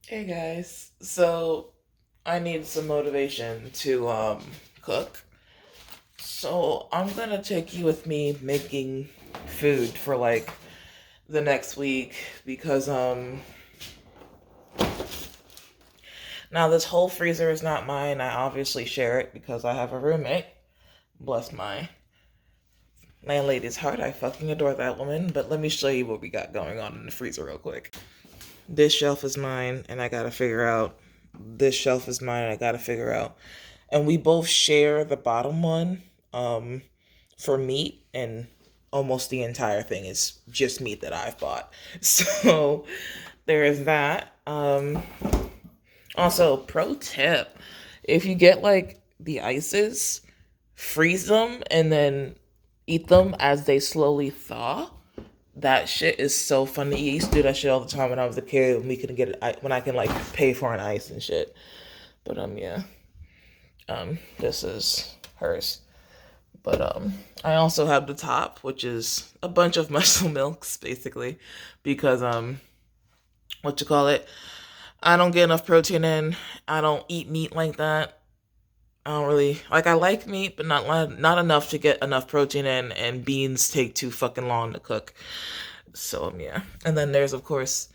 Hey guys, so I need some motivation to cook. So I'm gonna take you with me making food for like the next week because now this whole freezer is not mine. I obviously share it because I have a roommate. Bless my landlady's heart. I fucking adore that woman. But let me show you what we got going on in the freezer real quick. This shelf is mine and I gotta figure out. This shelf is mine and I gotta figure out. And we both share the bottom one um, for meat, and almost the entire thing is just meat that I've bought. So there is that. Also, pro tip: if you get like the ices, freeze them and then eat them as they slowly thaw. That shit is so funny. I used to do that shit all the time when I was a kid. When we could get it, when I can like pay for an ice and shit. But yeah. This is hers. But I also have the top, which is a bunch of muscle milks, basically, because what you call it? I don't get enough protein in. I don't eat meat like that. I don't really like. I like meat, but not enough to get enough protein in. And beans take too fucking long to cook. So yeah. And then there's of course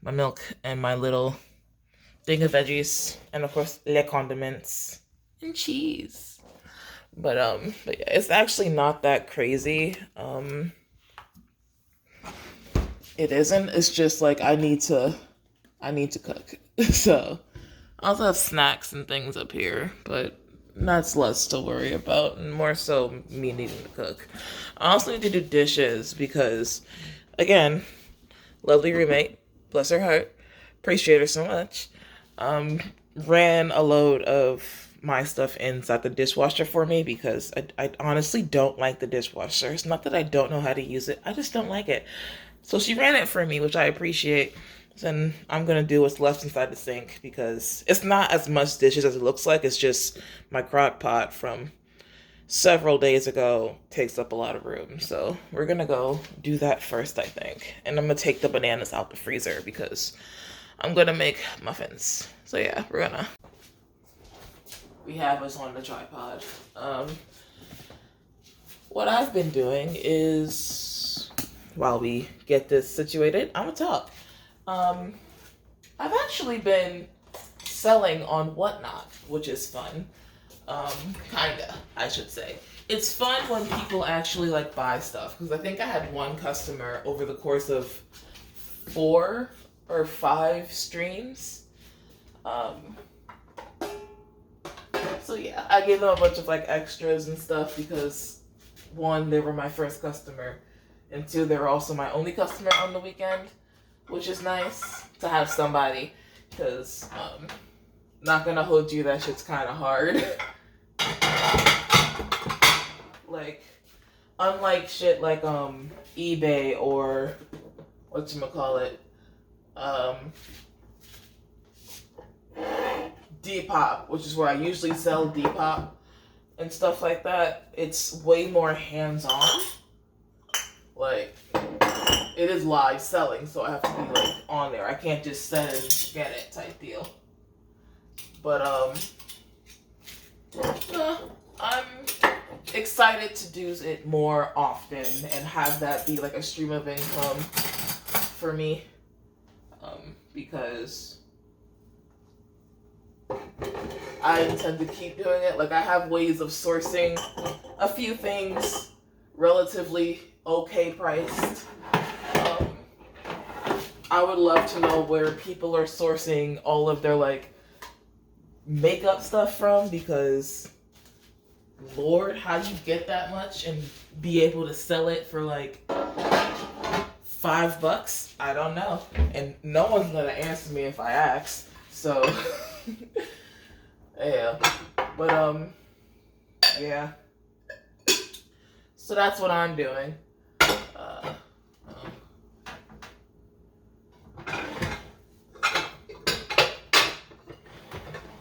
my milk and my little thing of veggies, and of course le condiments and cheese. But yeah, it's actually not that crazy. It isn't. It's just like I need to cook. So I also have snacks and things up here, but that's less to worry about and more so me needing to cook. I also need to do dishes because, again, lovely roommate, bless her heart, appreciate her so much, um, ran a load of my stuff inside the dishwasher for me because I honestly don't like the dishwasher. It's not that I don't know how to use it, I just don't like it. So she ran it for me, which I appreciate. And I'm gonna do what's left inside the sink because it's not as much dishes as it looks like. It's just my crock pot from several days ago takes up a lot of room. So we're gonna go do that first, I think. And I'm gonna take the bananas out the freezer because I'm gonna make muffins. So yeah, we have us on the tripod. What I've been doing is, while we get this situated, I'm gonna talk. Um, I've actually been selling on Whatnot, which is fun. Kinda, I should say. It's fun when people actually like buy stuff because I think I had one customer over the course of 4 or 5 streams. Um, so yeah, I gave them a bunch of like extras and stuff because one, they were my first customer, and two, they were also my only customer on the weekend, which is nice to have somebody because not gonna hold you, that shit's kind of hard. Like, unlike shit like eBay or whatchamacallit, um Depop, which is where I usually sell Depop and stuff like that, it's way more hands-on. Like, it is live selling, so I have to be like on there. I can't just set and get it type deal. But I'm excited to do it more often and have that be like a stream of income for me. Because I intend to keep doing it. Like, I have ways of sourcing a few things relatively okay priced. Um, I would love to know where people are sourcing all of their like makeup stuff from because Lord, how do you get that much and be able to sell it for like $5? I don't know. And no one's gonna answer me if I ask. So yeah. But yeah. So that's what I'm doing. Uh,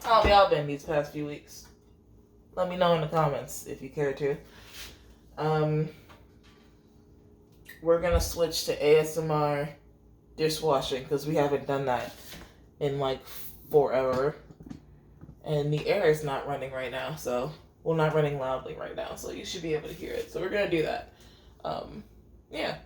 how have y'all been these past few weeks? Let me know in the comments if you care to. Um, we're gonna switch to ASMR dishwashing because we haven't done that in like forever. And the air is not running right now, so well, not running loudly right now, so you should be able to hear it. So we're gonna do that. Yeah.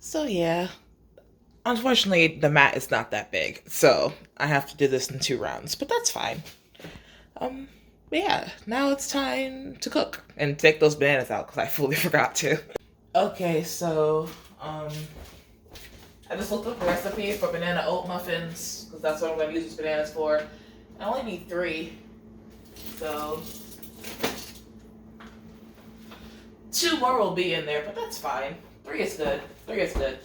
So yeah, unfortunately the mat is not that big, so I have to do this in 2 rounds, but that's fine. Um, but yeah, now it's time to cook and take those bananas out because I fully forgot to. Okay, so um, I just looked up a recipe for banana oat muffins because that's what I'm going to use these bananas for. I only need 3, so 2 more will be in there, but that's fine. 3 is good. 3 is good.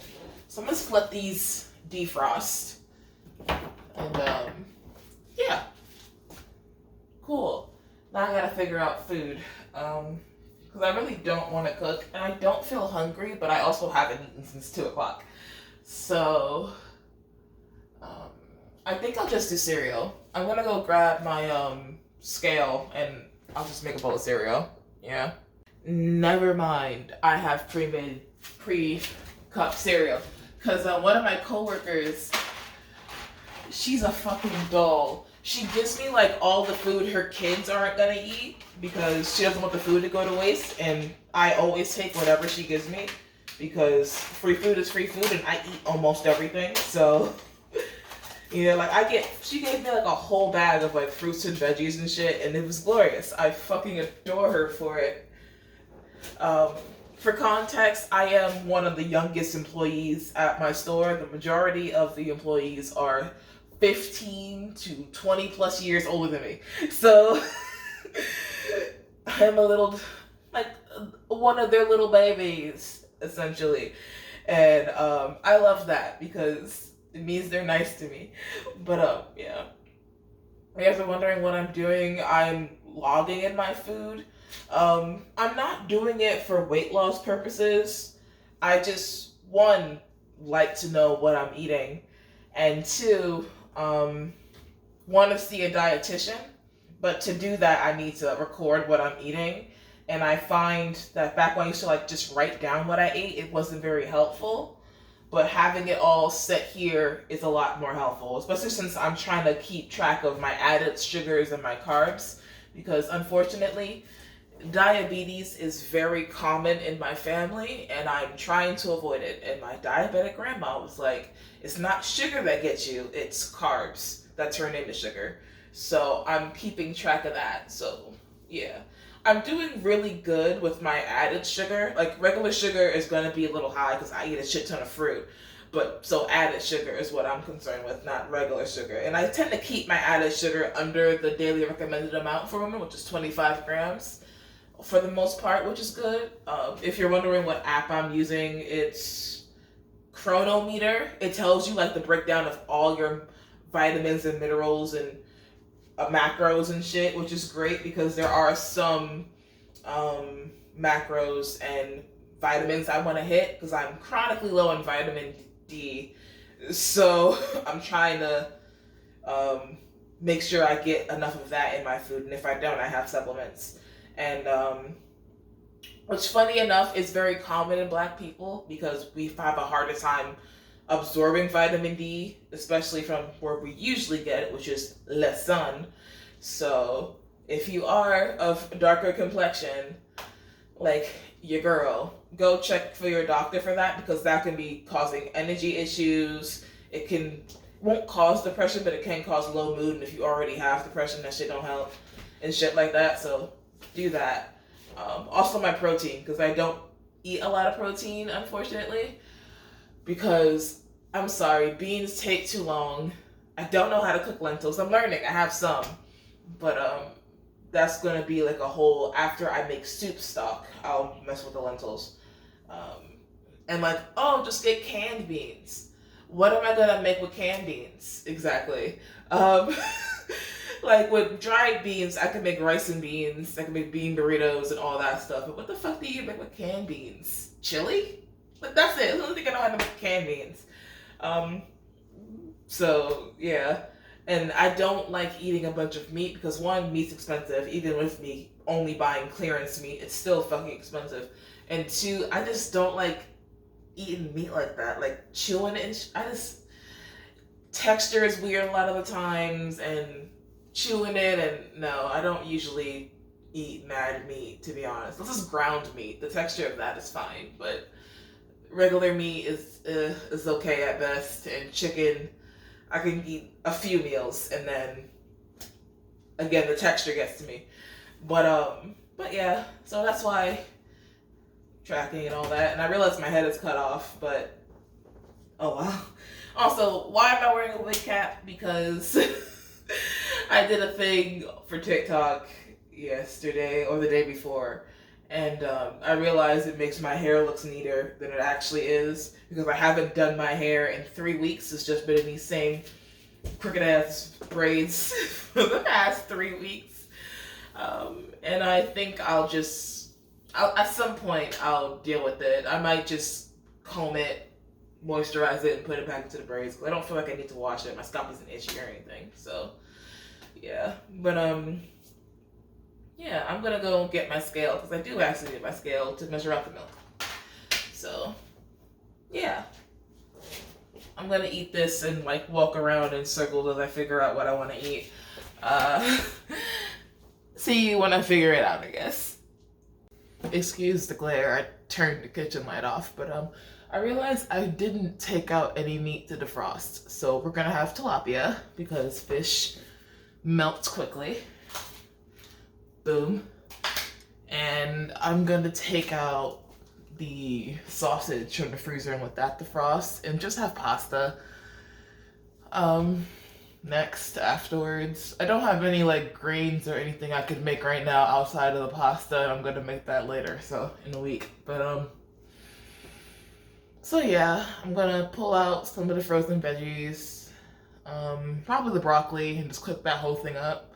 So I'm gonna just let these defrost, and yeah, cool. Now I gotta figure out food, because I really don't want to cook, and I don't feel hungry, but I also haven't eaten since 2 o'clock. So um, I think I'll just do cereal. I'm gonna go grab my scale, and I'll just make a bowl of cereal. Yeah. Never mind. I have pre-cup cereal. Because one of my coworkers, she's a fucking doll. She gives me like all the food her kids aren't gonna eat because she doesn't want the food to go to waste, and I always take whatever she gives me because free food is free food, and I eat almost everything. So she gave me like a whole bag of like fruits and veggies and shit, and it was glorious. I fucking adore her for it. For context, I am one of the youngest employees at my store. The majority of the employees are 15 to 20 plus years older than me. So I'm a little, like, one of their little babies, essentially. And I love that because it means they're nice to me. But yeah. You guys are wondering what I'm doing. I'm logging in my food. I'm not doing it for weight loss purposes. I just, one, like to know what I'm eating, and 2, want to see a dietitian. But to do that, I need to record what I'm eating. And I find that back when I used to like just write down what I ate, it wasn't very helpful. But having it all set here is a lot more helpful, especially since I'm trying to keep track of my added sugars and my carbs. Because unfortunately, diabetes is very common in my family, and I'm trying to avoid it. And my diabetic grandma was like, it's not sugar that gets you, it's carbs that turn into sugar. So I'm keeping track of that. So yeah, I'm doing really good with my added sugar. Like, regular sugar is going to be a little high because I eat a shit ton of fruit. But so added sugar is what I'm concerned with, not regular sugar. And I tend to keep my added sugar under the daily recommended amount for women, which is 25 grams for the most part, which is good. If you're wondering what app I'm using, it's Chronometer. It tells you like the breakdown of all your vitamins and minerals and macros and shit, which is great because there are some macros and vitamins I want to hit because I'm chronically low on vitamin D. So I'm trying to make sure I get enough of that in my food, and if I don't, I have supplements. And which, funny enough, is very common in Black people because we have a harder time absorbing vitamin D, especially from where we usually get it, which is the sun. So if you are of darker complexion, like your girl, go check for your doctor for that, because that can be causing energy issues. Won't cause depression, but it can cause low mood, and if you already have depression, that shit don't help and shit like that. So do that. Also my protein, because I don't eat a lot of protein, unfortunately, because I'm sorry, beans take too long. I don't know how to cook lentils. I'm learning. I have some, but that's gonna be like a whole, after I make soup stock, I'll mess with the lentils. And like, oh, just get canned beans. What am I gonna make with canned beans exactly? Like, with dried beans, I can make rice and beans. I can make bean burritos and all that stuff. But what the fuck do you make with canned beans? Chili? But that's it. That's the only thing I know how to make canned beans. So yeah. And I don't like eating a bunch of meat because, one, meat's expensive. Even with me only buying clearance meat, it's still fucking expensive. And 2, I just don't like eating meat like that. Like, chewing it. Texture is weird a lot of the times, and chewing it, and no, I don't usually eat mad meat, to be honest. This is ground meat. The texture of that is fine, but regular meat is okay at best, and chicken I can eat a few meals, and then again the texture gets to me. But yeah, so that's why tracking and all that. And I realize my head is cut off, but oh wow. Also, why am I wearing a wig cap? Because I did a thing for TikTok yesterday or the day before, and I realized it makes my hair look neater than it actually is, because I haven't done my hair in 3 weeks. It's just been in these same crooked ass braids for the past 3 weeks. And I think I'll at some point I'll deal with it. I might just comb it, moisturize it, and put it back into the braids, because I don't feel like I need to wash it. My scalp isn't itchy or anything. So yeah, but yeah, I'm gonna go get my scale, because I do actually need my scale to measure out the milk. So yeah, I'm gonna eat this and like walk around in circles as I figure out what I want to eat. See you when I figure it out, I guess. Excuse the glare, I turned the kitchen light off, but I realized I didn't take out any meat to defrost. So we're gonna have tilapia, because fish melts quickly. Boom. And I'm gonna take out the sausage from the freezer and let that defrost, and just have pasta next afterwards. I don't have any like grains or anything I could make right now outside of the pasta, and I'm gonna make that later, so in a week. But so yeah, I'm gonna pull out some of the frozen veggies, probably the broccoli, and just cook that whole thing up.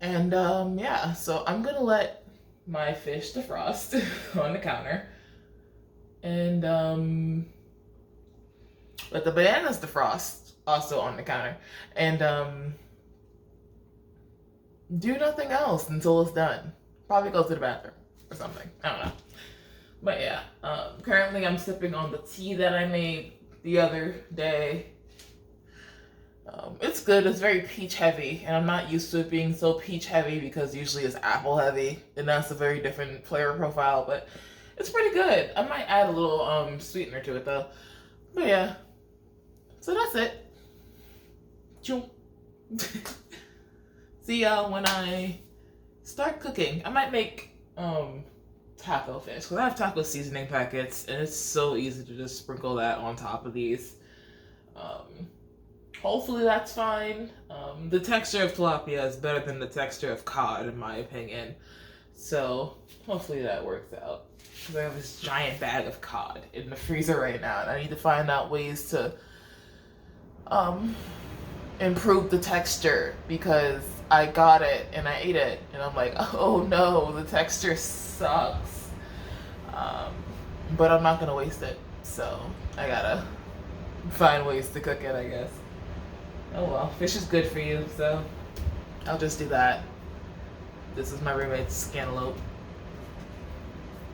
And yeah, so I'm gonna let my fish defrost on the counter, and let the bananas defrost also on the counter, and do nothing else until it's done. Probably go to the bathroom or something. I don't know. But yeah, currently I'm sipping on the tea that I made the other day. It's good. It's very peach heavy, and I'm not used to it being so peach heavy, because usually it's apple heavy, and that's a very different flavor profile, but it's pretty good. I might add a little sweetener to it though. But yeah, so that's it. See y'all when I start cooking. I might make taco fish, because I have taco seasoning packets, and it's so easy to just sprinkle that on top of these. Hopefully that's fine. The texture of tilapia is better than the texture of cod, in my opinion. So hopefully that works out, because I have this giant bag of cod in the freezer right now, and I need to find out ways to improve the texture, because I got it and I ate it and I'm like, oh no, the texture sucks. But I'm not gonna waste it, so I gotta find ways to cook it, I guess. Oh well, fish is good for you, so I'll just do that. This is my roommate's cantaloupe,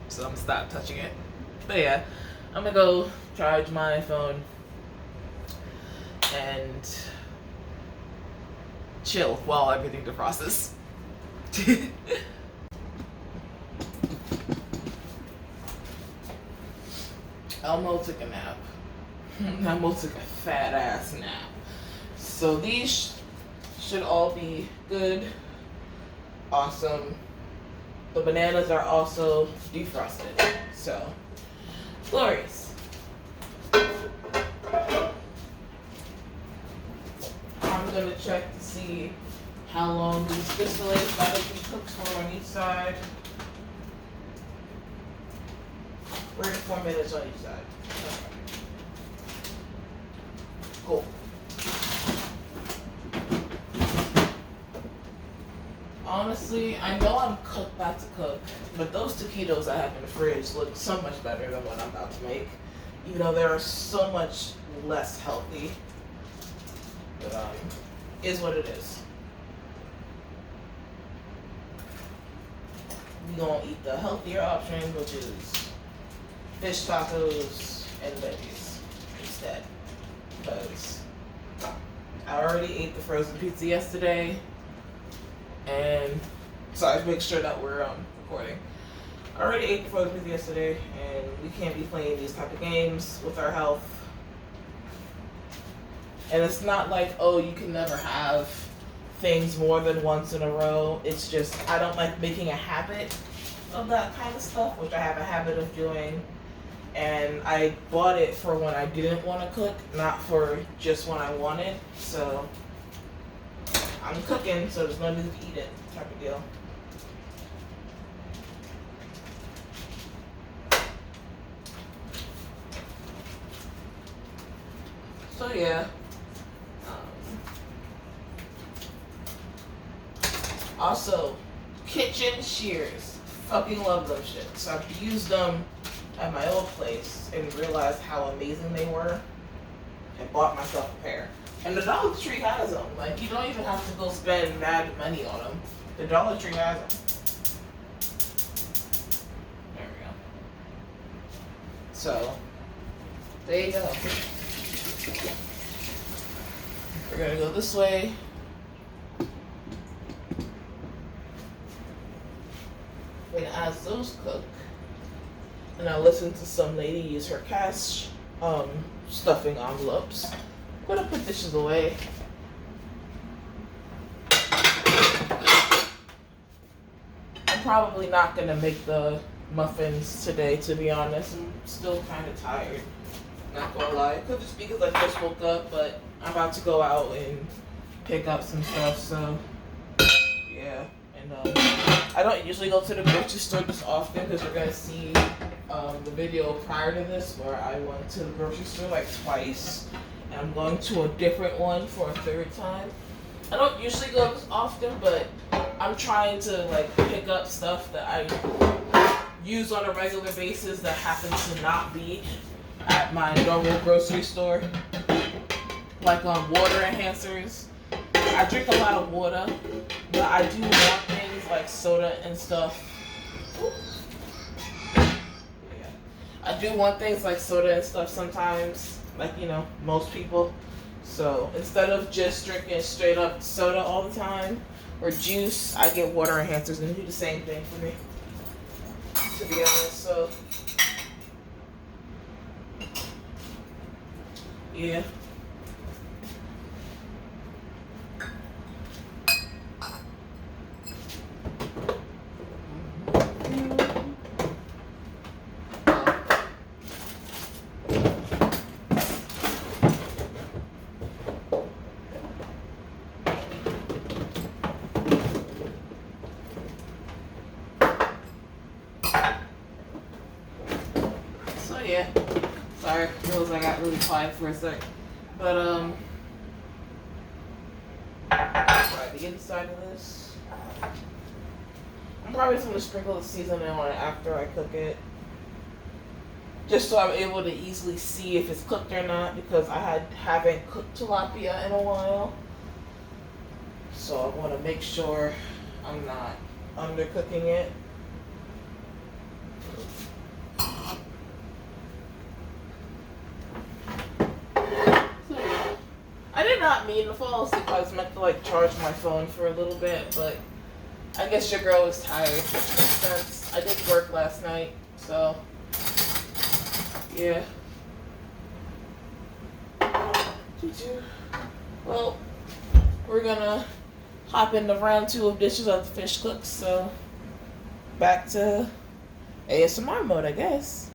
so I'm gonna stop touching it. But yeah, I'm gonna go charge my phone and chill while everything defrosts. Elmo took a nap. Elmo took a fat ass nap. So these should all be good. Awesome. The bananas are also defrosted. So glorious. I'm gonna check to see how long these fish gotta be cooked for on each side. 3 to 4 minutes on each side. Okay. Cool. Honestly, I know I'm about to cook, but those taquitos I have in the fridge look so much better than what I'm about to make, even though they're so much less healthy. But is what it is. We gonna eat the healthier option, which is fish tacos and veggies instead. Because I already ate the frozen pizza yesterday, and so I make sure that we're recording. I already ate before the pizza yesterday, and we can't be playing these type of games with our health. And it's not like, oh, you can never have things more than once in a row. It's just, I don't like making a habit of that kind of stuff, which I have a habit of doing. And I bought it for when I didn't want to cook, not for just when I wanted. So I'm cooking, so there's no need to eat it, type of deal. So yeah. Also, kitchen shears. Fucking love them shits. I've used them at my old place and realized how amazing they were and bought myself a pair. And the Dollar Tree has them. Like, you don't even have to go spend mad money on them. The Dollar Tree has them. There we go. So, there you go. We're gonna go this way. And as those cook, and I listen to some lady use her cash stuffing envelopes, I'm gonna put dishes away. I'm probably not gonna make the muffins today, to be honest. I'm still kind of tired, not gonna lie. It could just be because I just woke up, but I'm about to go out and pick up some stuff, so yeah. And I don't usually go to the grocery store this often because you're going to see the video prior to this where I went to the grocery store like twice. And I'm going to a different one for a third time. I don't usually go this often, but I'm trying to like pick up stuff that I use on a regular basis that happens to not be at my normal grocery store. Like water enhancers. I drink a lot of water, but I do want things like soda and stuff. Yeah. I do want things like soda and stuff sometimes, like, you know, most people. So instead of just drinking straight up soda all the time or juice, I get water enhancers and they do the same thing for me, to be honest. So yeah. Yeah, sorry, realized I got really quiet for a sec. But right, the inside of this, I'm probably just gonna sprinkle the seasoning on it after I cook it, just so I'm able to easily see if it's cooked or not, because I haven't cooked tilapia in a while, so I want to make sure I'm not undercooking it. I did not mean to fall asleep. I was meant to like charge my phone for a little bit, but I guess your girl was tired, which makes sense. I did work last night, so yeah. Well, we're gonna hop into round 2 of dishes after the fish cooks, so back to ASMR mode, I guess.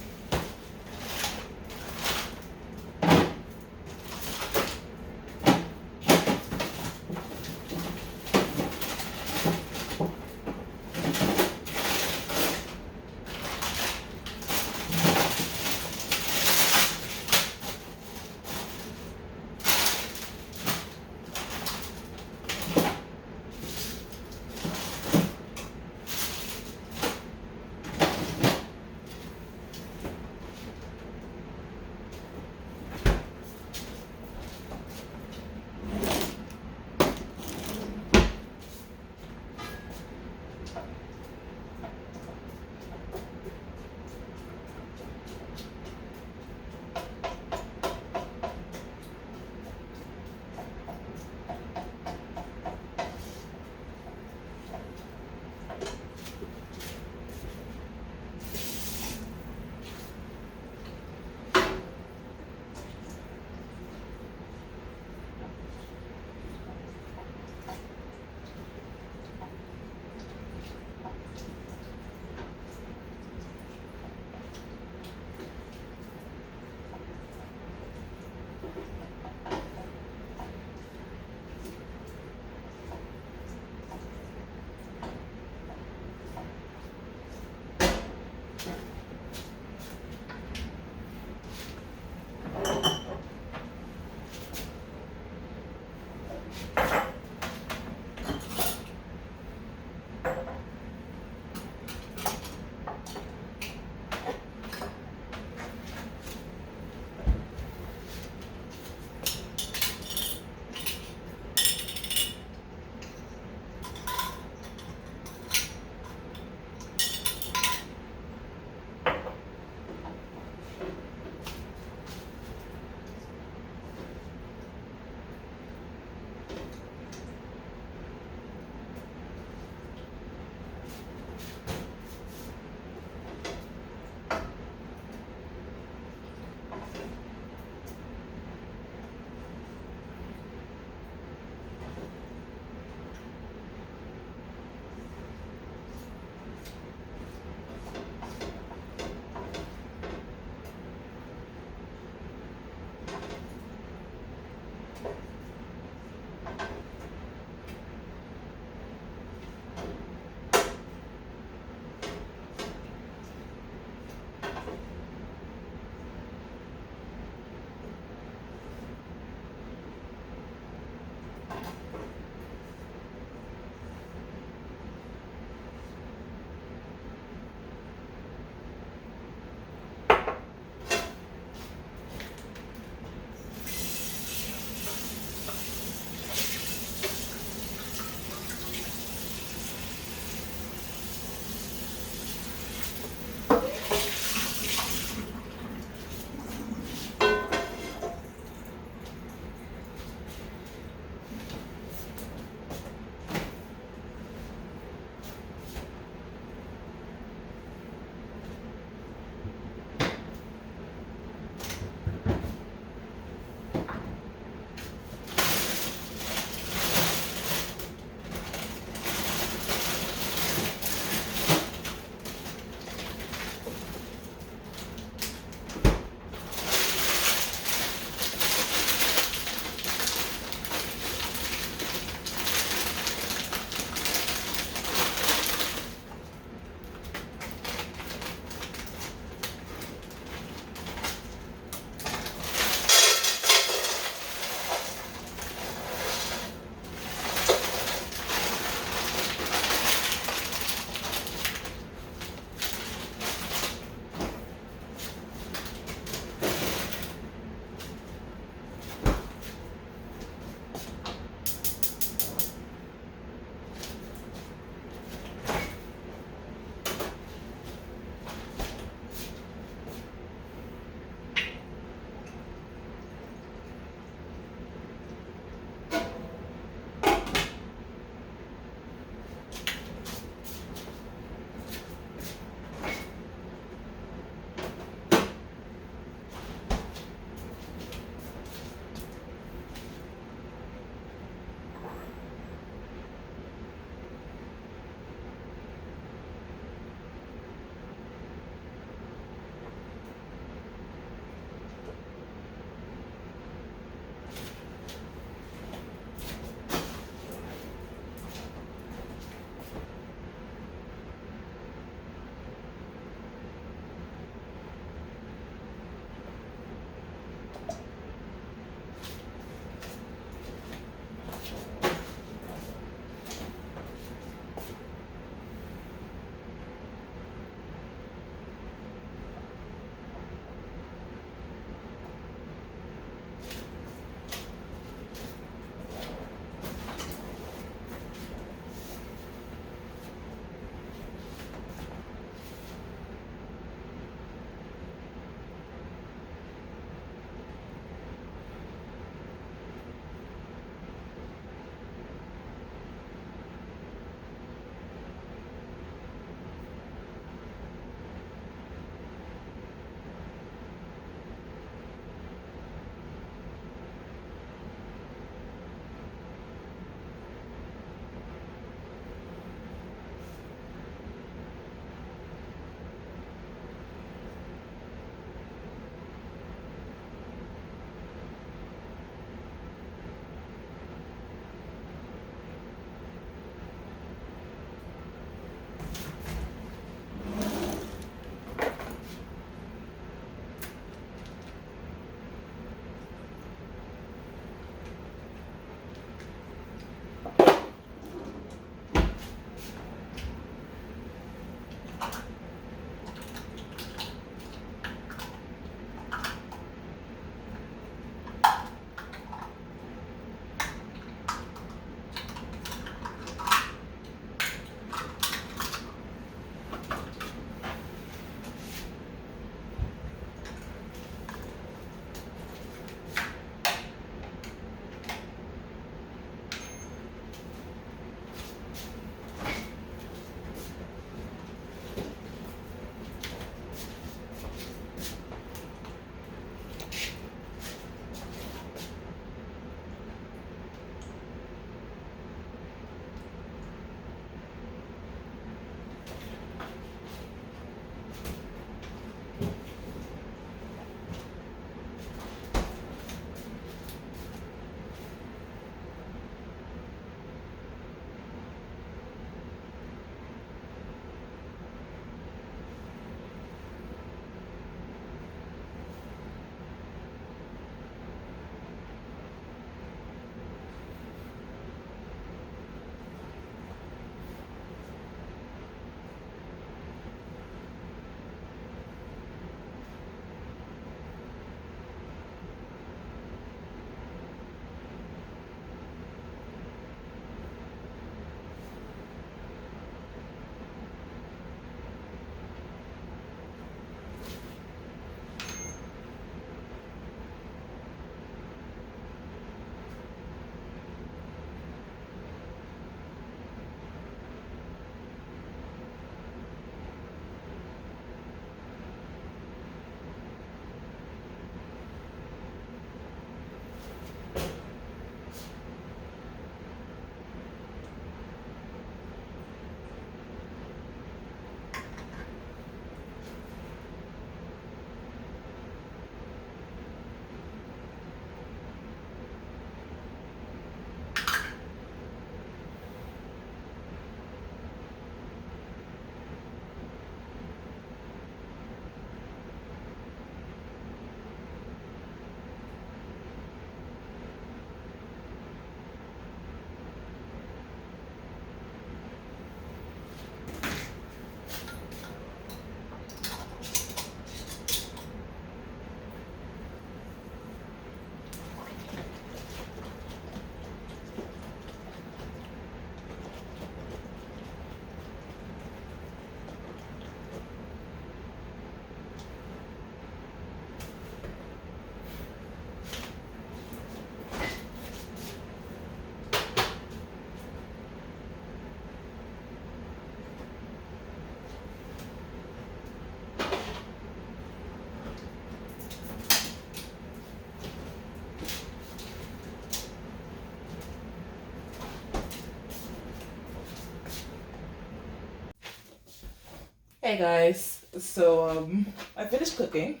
Hey guys, so I finished cooking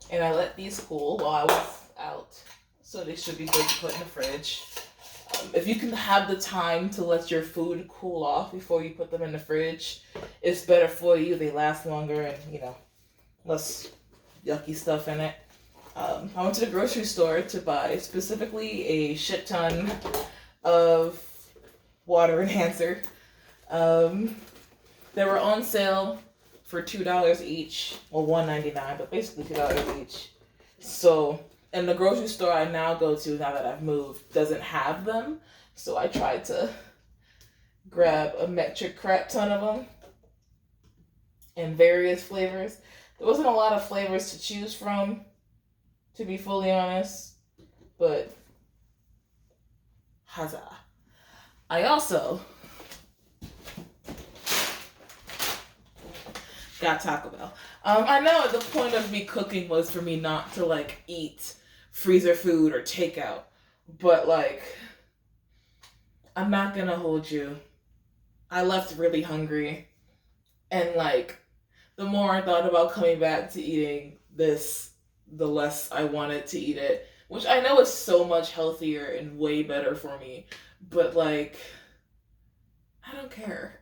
and I let these cool while I was out, so they should be good to put in the fridge. If you can have the time to let your food cool off before you put them in the fridge, it's better for you. They last longer and, less yucky stuff in it. I went to the grocery store to buy specifically a shit ton of water enhancer. They were on sale for $2 each, or $1.99, but basically $2 each. So, and the grocery store I now go to, now that I've moved, doesn't have them. So I tried to grab a metric crap ton of them in various flavors. There wasn't a lot of flavors to choose from, to be fully honest, but huzzah. I also got Taco Bell. I know the point of me cooking was for me not to eat freezer food or takeout, but I'm not gonna hold you. I left really hungry, and the more I thought about coming back to eating this, the less I wanted to eat it, which I know is so much healthier and way better for me, but I don't care.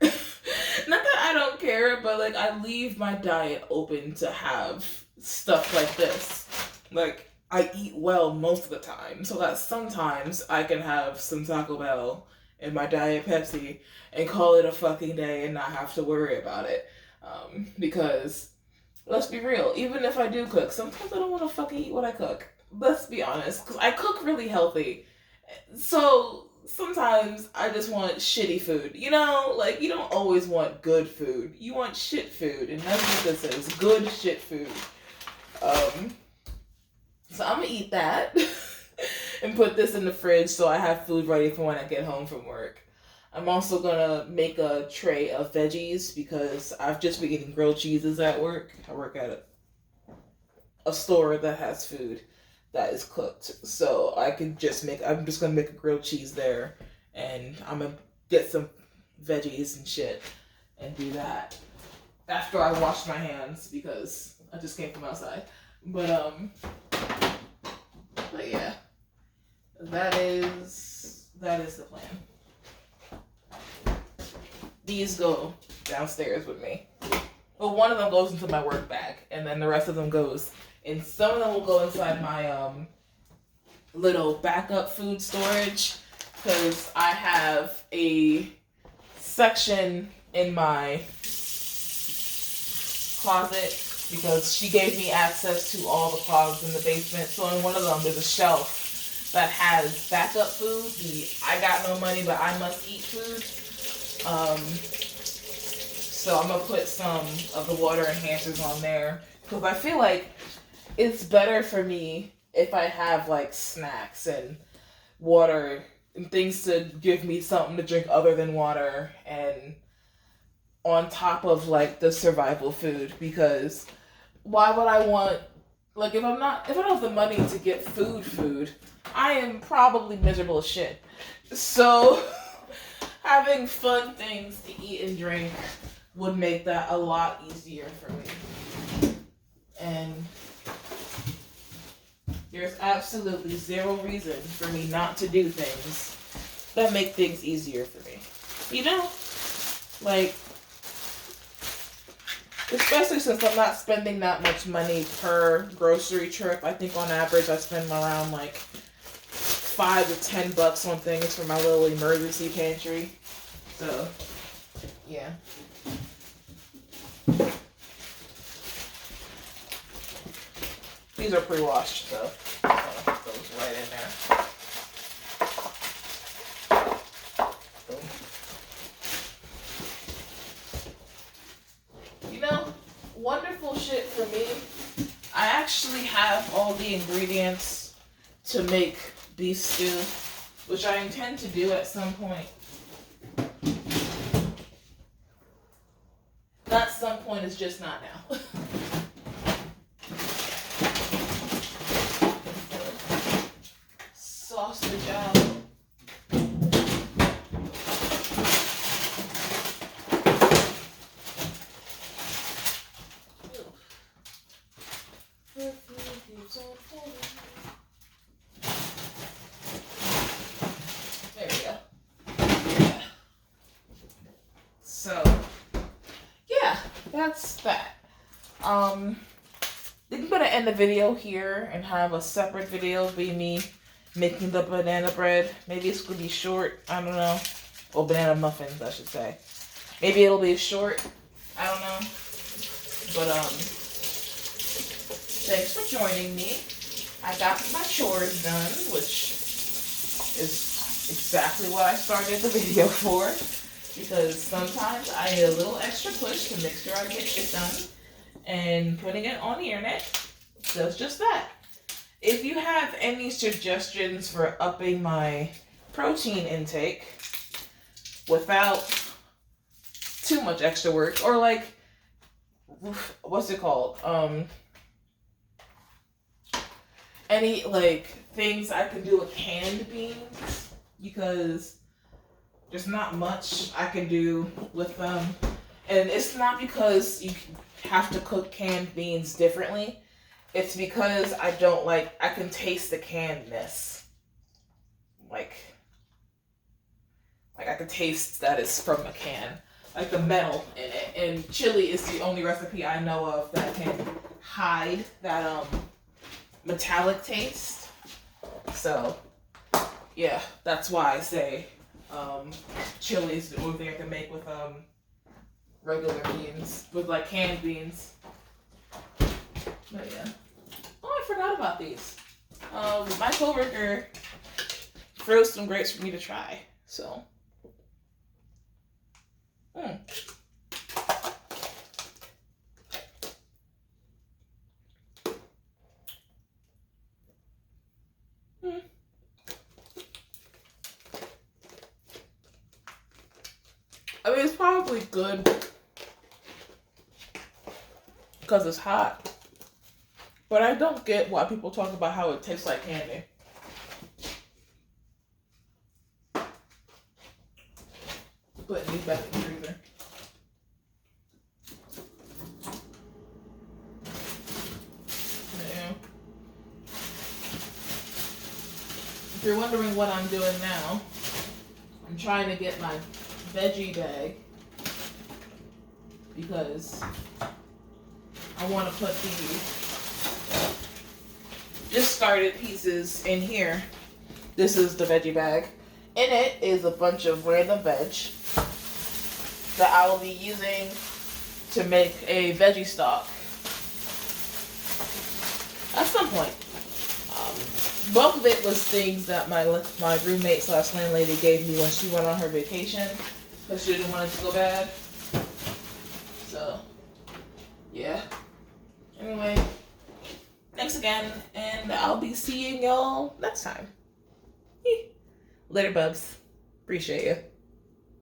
Not that I don't care, but I leave my diet open to have stuff like this. I eat well most of the time, so that sometimes I can have some Taco Bell and my Diet Pepsi and call it a fucking day and not have to worry about it. Because, let's be real, even if I do cook, sometimes I don't want to fucking eat what I cook. Let's be honest, because I cook really healthy. So, sometimes I just want shitty food. You don't always want good food. You want shit food, and that's what this is. Good shit food. So I'm gonna eat that and put this in the fridge so I have food ready for when I get home from work. I'm also gonna make a tray of veggies because I've just been eating grilled cheeses at work. I work at a store that has food that is cooked. So I'm just gonna make a grilled cheese there, and I'm gonna get some veggies and shit and do that after I wash my hands because I just came from outside. But yeah, that is the plan. These go downstairs with me. Well, one of them goes into my work bag, and then the rest of them goes, and some of them will go inside my little backup food storage, because I have a section in my closet because she gave me access to all the closets in the basement. So in one of them, there's a shelf that has backup food, the I got no money but I must eat food. So I'm gonna put some of the water enhancers on there because I feel like it's better for me if I have snacks and water and things to give me something to drink other than water, and on top of the survival food, because why would I want if I don't have the money to get food, I am probably miserable as shit. So having fun things to eat and drink would make that a lot easier for me. And there's absolutely zero reason for me not to do things that make things easier for me. Especially since I'm not spending that much money per grocery trip. I think on average I spend around $5 to $10 on things for my little emergency pantry. So, yeah. These are pre-washed, so those right in there. Wonderful shit for me. I actually have all the ingredients to make beef stew, which I intend to do at some point. That some point is just not now. Sausage out. keeps unfolding. There we go. Yeah. So, yeah, that's that. I'm gonna end the video here and have a separate video be me making the banana bread. Maybe it's gonna be short. I don't know. Or banana muffins, I should say. Maybe it'll be short. I don't know. But thanks for joining me. I got my chores done, which is exactly what I started the video for. Because sometimes I need a little extra push to make sure I get it done. And putting it on the internet does just that. If you have any suggestions for upping my protein intake without too much extra work, or like, what's it called? Any like things I can do with canned beans, because there's not much I can do with them. And it's not because you have to cook canned beans differently. It's because I can taste the cannedness. Like I can taste that it's from a can. Like the metal in it. And chili is the only recipe I know of that can hide that metallic taste. So, yeah, that's why I say chili is the only thing I can make with regular beans, with like canned beans. But yeah. Oh, I forgot about these. My coworker froze some grapes for me to try. So. I mean, it's probably good because it's hot. But I don't get why people talk about how it tastes like candy. Putting these back in the freezer. Yeah. If you're wondering what I'm doing now, I'm trying to get my veggie bag because I want to put the just started pieces in here. This is the veggie bag. In it is a bunch of random veg that I will be using to make a veggie stock at some point. Bulk of it was things that my roommate / landlady gave me when she went on her vacation because she didn't want it to go bad. So, yeah. Anyway, thanks again, and I'll be seeing y'all next time. Later, bubs. Appreciate you.